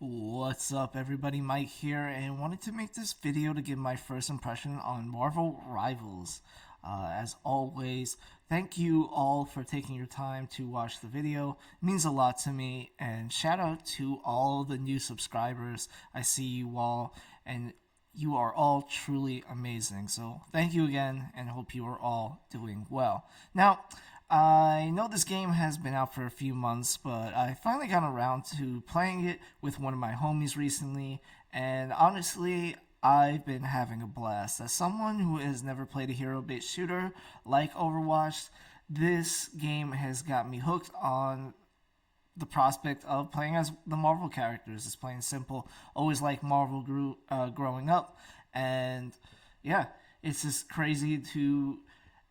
What's up, everybody? Mike here, and wanted to make this video to give my first impression on Marvel Rivals. As always, thank you all for taking your time to watch the video. It means a lot to me, and shout out to all the new subscribers. I see you all, and you are all truly amazing. So thank you again, and hope you are all doing well. Now, I know this game has been out for a few months, but I finally got around to playing it with one of my homies recently, and honestly, I've been having a blast. As someone who has never played a hero-based shooter like Overwatch, this game has got me hooked on the prospect of playing as the Marvel characters. It's plain simple. Always liked Marvel growing up, and yeah, it's just crazy to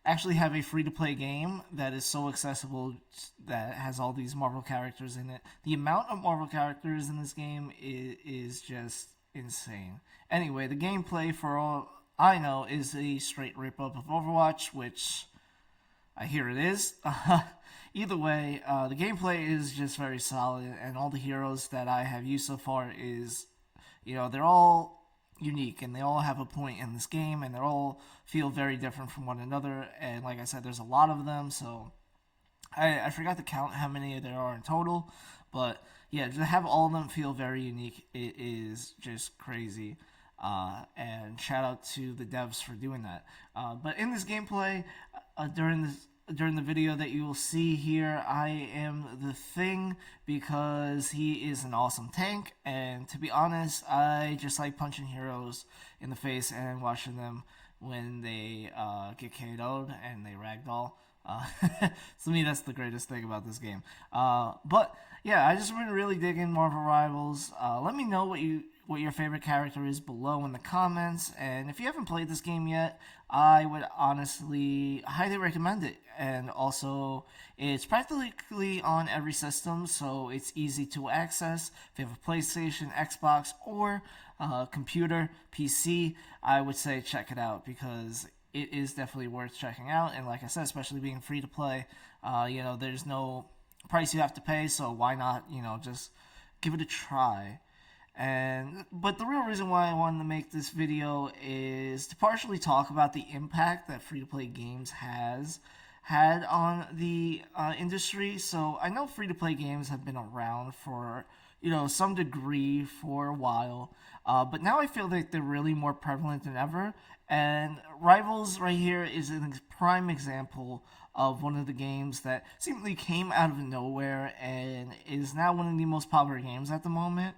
actually have a free to play game that is so accessible, that has all these Marvel characters in it. The amount of Marvel characters in this game is just insane. Anyway, the gameplay, for all I know, is a straight rip up of Overwatch, which I hear it is. Either way, the gameplay is just very solid, and all the heroes that I have used so far is, they're all unique and they all have a point in this game, and they all feel very different from one another. And like I said, there's a lot of them, so I forgot to count how many there are in total. But yeah, to have all of them feel very unique, it is just crazy. And shout out to the devs for doing that. But in this gameplay, during the video that you will see here, I am the Thing because he is an awesome tank, and to be honest, I just like punching heroes in the face and watching them when they get KO'd and they ragdoll. To me, that's the greatest thing about this game. But yeah, I just been really digging Marvel Rivals. Let me know what your favorite character is below in the comments, and if you haven't played this game yet, I would honestly highly recommend it. And also, it's practically on every system, so it's easy to access. If you have a PlayStation, Xbox, or computer, PC, I would say check it out because it is definitely worth checking out. And like I said, especially being free to play, there's no price you have to pay, so why not, just give it a try. But the real reason why I wanted to make this video is to partially talk about the impact that free-to-play games has had on the industry. So I know free-to-play games have been around for some degree for a while, but now I feel like they're really more prevalent than ever. And Rivals right here is a prime example of one of the games that seemingly came out of nowhere and is now one of the most popular games at the moment.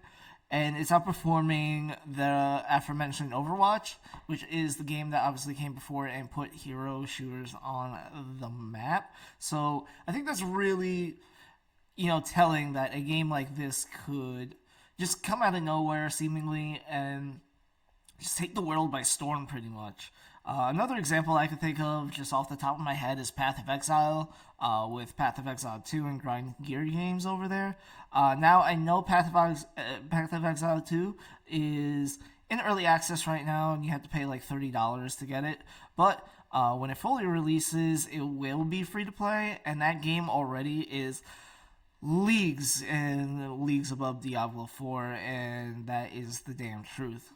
And it's outperforming the aforementioned Overwatch, which is the game that obviously came before and put hero shooters on the map. So I think that's really, telling that a game like this could just come out of nowhere seemingly and just take the world by storm pretty much. Another example I could think of just off the top of my head is Path of Exile, with Path of Exile 2 and Grind Gear games over there. Now I know Path of Exile 2 is in early access right now, and you have to pay like $30 to get it. But when it fully releases, it will be free to play, and that game already is leagues and leagues above Diablo 4, and that is the damn truth.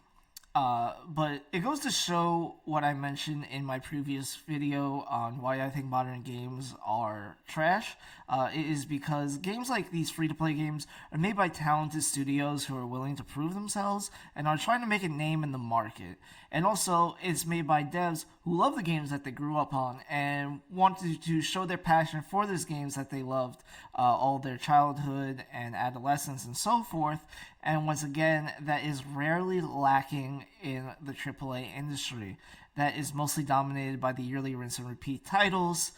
But it goes to show what I mentioned in my previous video on why I think modern games are trash. It is because games like these free-to-play games are made by talented studios who are willing to prove themselves and are trying to make a name in the market. And also, it's made by devs who love the games that they grew up on and wanted to show their passion for these games that they loved all their childhood and adolescence and so forth. And once again, that is rarely lacking in the AAA industry. That is mostly dominated by the yearly rinse and repeat titles.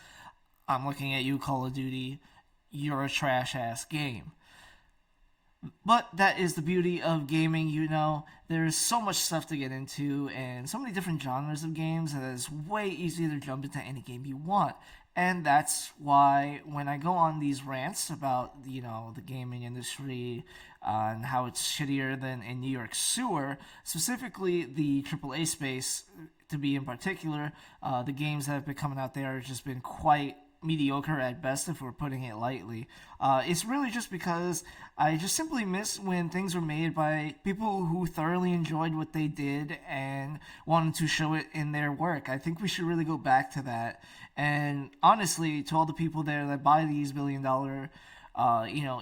I'm looking at you, Call of Duty. You're a trash ass game. But that is the beauty of gaming, There's so much stuff to get into and so many different genres of games that it's way easier to jump into any game you want. And that's why when I go on these rants about, the gaming industry and how it's shittier than a New York sewer, specifically the AAA space to be in particular, the games that have been coming out there have just been quite mediocre at best if we're putting it lightly. It's really just because I just simply miss when things were made by people who thoroughly enjoyed what they did and wanted to show it in their work. I think we should really go back to that. And honestly, to all the people there that buy these billion-dollar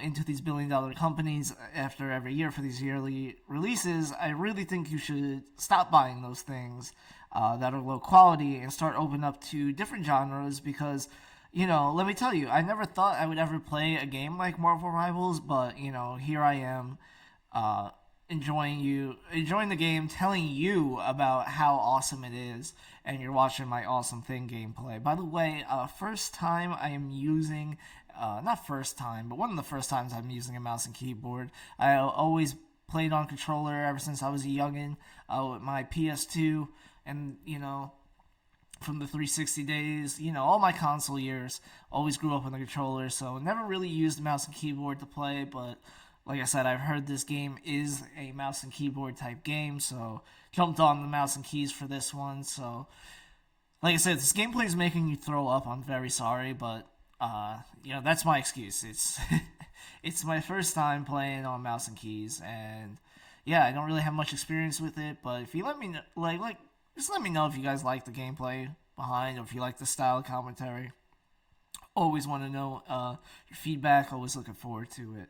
into these billion-dollar companies after every year for these yearly releases, I really think you should stop buying those things that are low quality and start opening up to different genres because, let me tell you, I never thought I would ever play a game like Marvel Rivals, but, here I am uh, enjoying the game, telling you about how awesome it is, and you're watching my awesome thing gameplay. By the way, first time I am using, not first time, but one of the first times I'm using a mouse and keyboard. I always played on controller ever since I was a youngin' with my PS2, and from the 360 days, all my console years, always grew up on the controller, so never really used the mouse and keyboard to play, but like I said, I've heard this game is a mouse and keyboard type game, so jumped on the mouse and keys for this one. So, like I said, this gameplay is making you throw up. I'm very sorry, but that's my excuse. It's it's my first time playing on mouse and keys, and yeah, I don't really have much experience with it. But if you let me know, just let me know if you guys like the gameplay behind, or if you like the style of commentary. Always want to know your feedback. Always looking forward to it.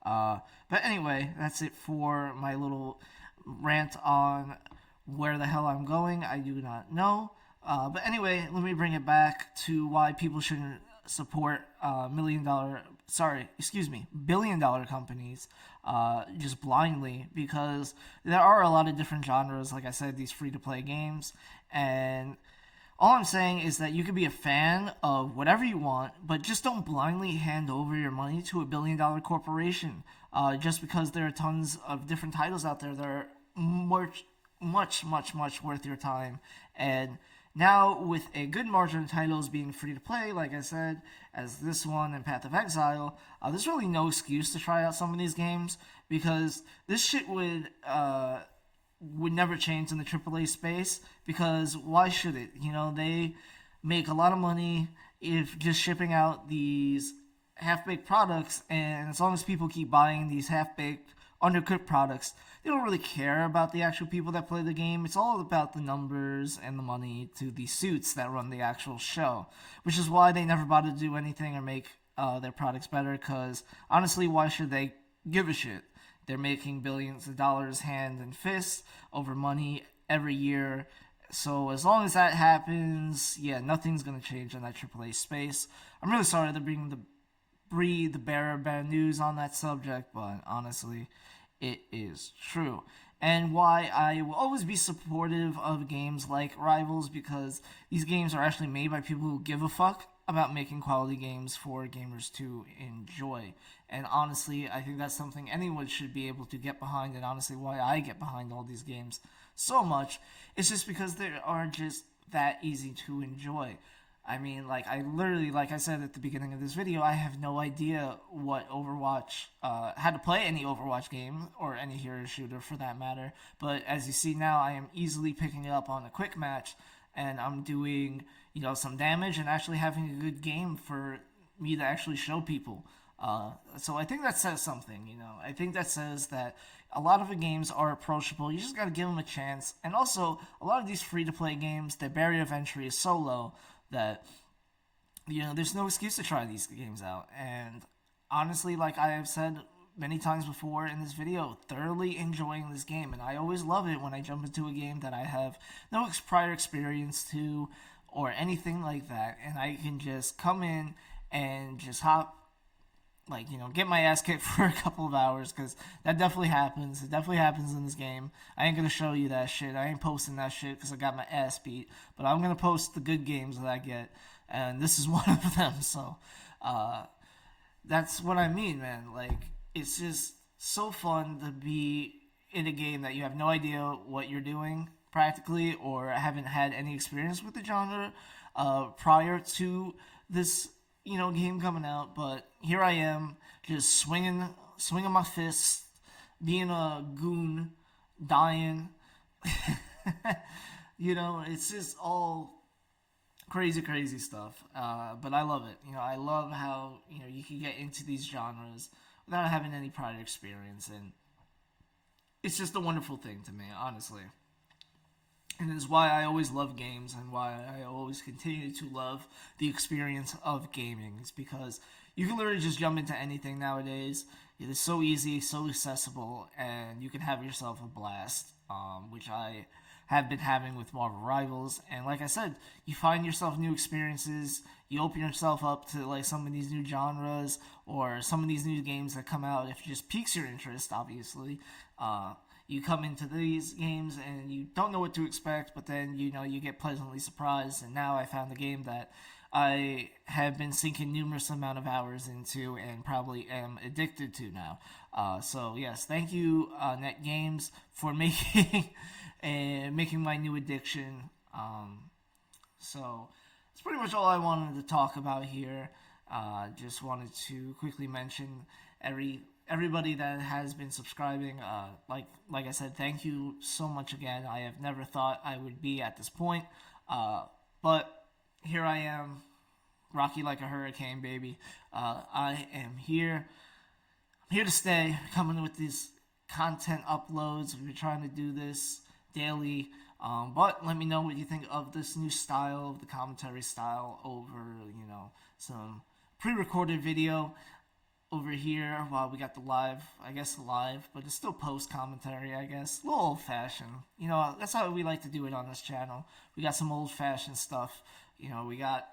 But anyway, that's it for my little rant on where the hell I'm going. I do not know. But anyway, let me bring it back to why people shouldn't support billion-dollar companies just blindly, because there are a lot of different genres, like I said, these free-to-play games, and all I'm saying is that you could be a fan of whatever you want, but just don't blindly hand over your money to a billion-dollar corporation. Just because there are tons of different titles out there that are much, much, much, much worth your time. And now, with a good margin of titles being free to play, like I said, as this one and Path of Exile, there's really no excuse to try out some of these games because this shit would never change in the AAA space, because why should it? They make a lot of money if just shipping out these half-baked products, and as long as people keep buying these half-baked, undercooked products, they don't really care about the actual people that play the game. It's all about the numbers and the money to the suits that run the actual show, which is why they never bother to do anything or make their products better, because honestly, why should they give a shit? They're making billions of dollars hand and fist over money every year. So as long as that happens, yeah, nothing's going to change in that AAA space. I'm really sorry to breathe the bearer of bad news on that subject, but honestly, it is true. And why I will always be supportive of games like Rivals, because these games are actually made by people who give a fuck about making quality games for gamers to enjoy. And honestly, I think that's something anyone should be able to get behind, and honestly why I get behind all these games so much. It's just because they are just that easy to enjoy. I mean, like I said at the beginning of this video, I have no idea what Overwatch, how to play any Overwatch game, or any hero shooter for that matter. But as you see now, I am easily picking it up on a quick match, and I'm doing, some damage and actually having a good game for me to actually show people. So I think that says something, I think that says that a lot of the games are approachable. You just gotta give them a chance. And also, a lot of these free-to-play games, their barrier of entry is so low that there's no excuse to try these games out. And honestly, like I have said many times before in this video, thoroughly enjoying this game, and I always love it when I jump into a game that I have no prior experience to or anything like that, and I can just come in and just hop, get my ass kicked for a couple of hours, because that definitely happens. It definitely happens in this game. I ain't gonna show you that shit. I ain't posting that shit because I got my ass beat. But I'm gonna post the good games that I get, and this is one of them. So, that's what I mean, man. It's just so fun to be in a game that you have no idea what you're doing, practically, or haven't had any experience with the genre prior to this game coming out. But here I am, just swinging my fists, being a goon, dying. It's just all crazy stuff. But I love it. I love how you can get into these genres without having any prior experience, and it's just a wonderful thing to me, honestly. And it's why I always love games and why I always continue to love the experience of gaming. It's because you can literally just jump into anything nowadays. It is so easy, so accessible, and you can have yourself a blast, which I have been having with Marvel Rivals. And like I said, you find yourself new experiences. You open yourself up to like some of these new genres or some of these new games that come out. If it just piques your interest, obviously, you come into these games and you don't know what to expect, but then you get pleasantly surprised. And now I found a game that I have been sinking numerous amount of hours into and probably am addicted to now. So yes, thank you, Net Games, for making making my new addiction. So that's pretty much all I wanted to talk about here. Just wanted to quickly mention everybody that has been subscribing. Like I said, thank you so much again. I have never thought I would be at this point, but here I am, rocky like a hurricane, baby. I am here. I'm here to stay. Coming with these content uploads. We've been trying to do this daily. But let me know what you think of this new style, of the commentary style, over some pre-recorded video over here while we got the live, but it's still post commentary, I guess. A little old fashioned. That's how we like to do it on this channel. We got some old fashioned stuff. We got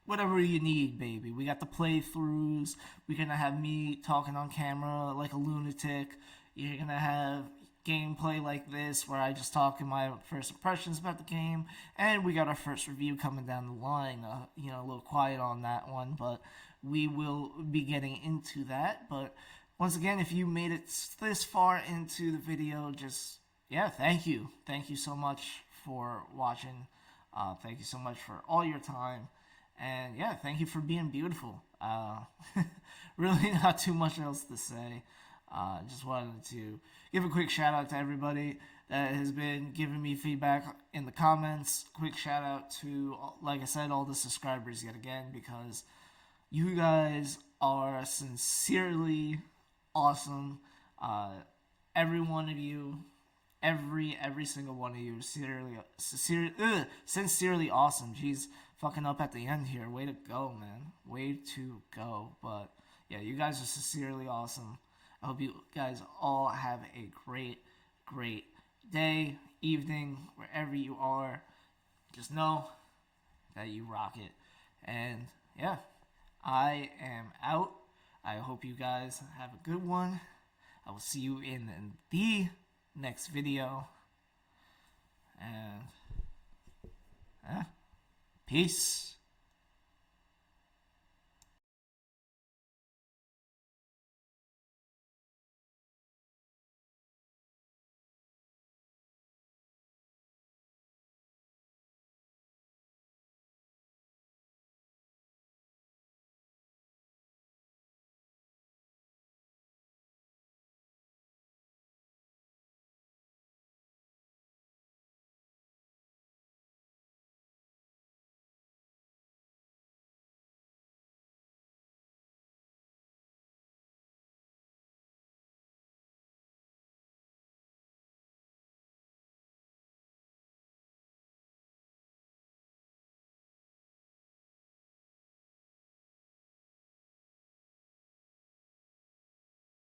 whatever you need, baby. We got the playthroughs. We're gonna have me talking on camera like a lunatic. You're gonna have gameplay like this where I just talk in my first impressions about the game, and we got our first review coming down the line. A little quiet on that one, but we will be getting into that. But once again, if you made it this far into the video, thank you so much for watching. Thank you so much for all your time, and thank you for being beautiful. Really not too much else to say. Just wanted to give a quick shout out to everybody that has been giving me feedback in the comments. Quick shout out to, like I said, all the subscribers yet again, because you guys are sincerely awesome. Every one of you, every single one of you, sincerely awesome. Jeez, fucking up at the end here. Way to go, man. Way to go. But you guys are sincerely awesome. I hope you guys all have a great day, evening, wherever you are. Just know that you rock it. And I am out. I hope you guys have a good one. I will see you in the next video. And peace.